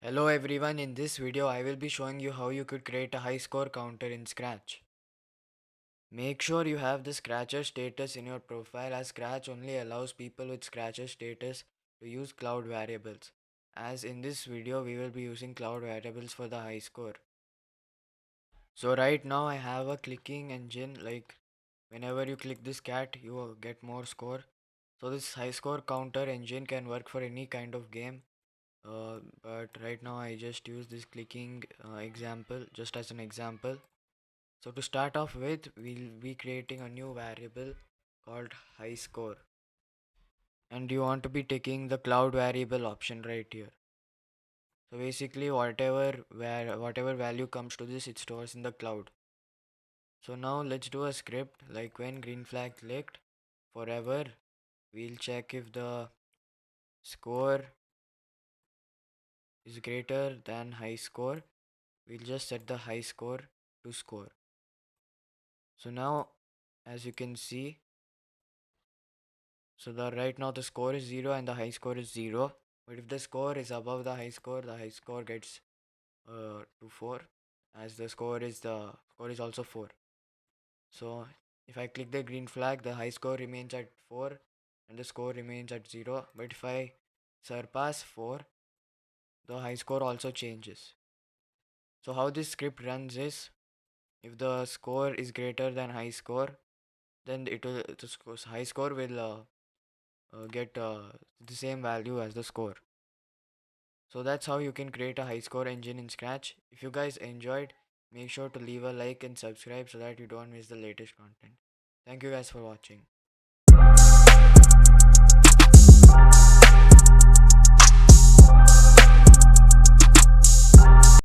Hello everyone, in this video I will be showing you how you could create a high score counter in Scratch. Make sure you have the Scratcher status in your profile, as Scratch only allows people with Scratcher status to use cloud variables. As in this video we will be using cloud variables for the high score. So right now I have a clicking engine, like whenever you click this cat you will get more score. So this high score counter engine can work for any kind of game. But right now I just use this clicking example just as an example. So to start off with, we'll be creating a new variable called high score, and you want to be taking the cloud variable option right here. So basically whatever value comes to this, it stores in the cloud. So now let's do a script like when green flag clicked forever, we'll check if the score is greater than high score. We'll just set the high score to score. So now, as you can see, so the right now the score is 0 and the high score is 0. But if the score is above the high score gets to 4, as the score is also 4. So if I click the green flag, the high score remains at 4 and the score remains at 0. But if I surpass 4, the high score also changes. So how this script runs is, if the score is greater than high score, then high score will get the same value as the score. So that's how you can create a high score engine in Scratch. If you guys enjoyed, make sure to leave a like and subscribe so that you don't miss the latest content. Thank you guys for watching.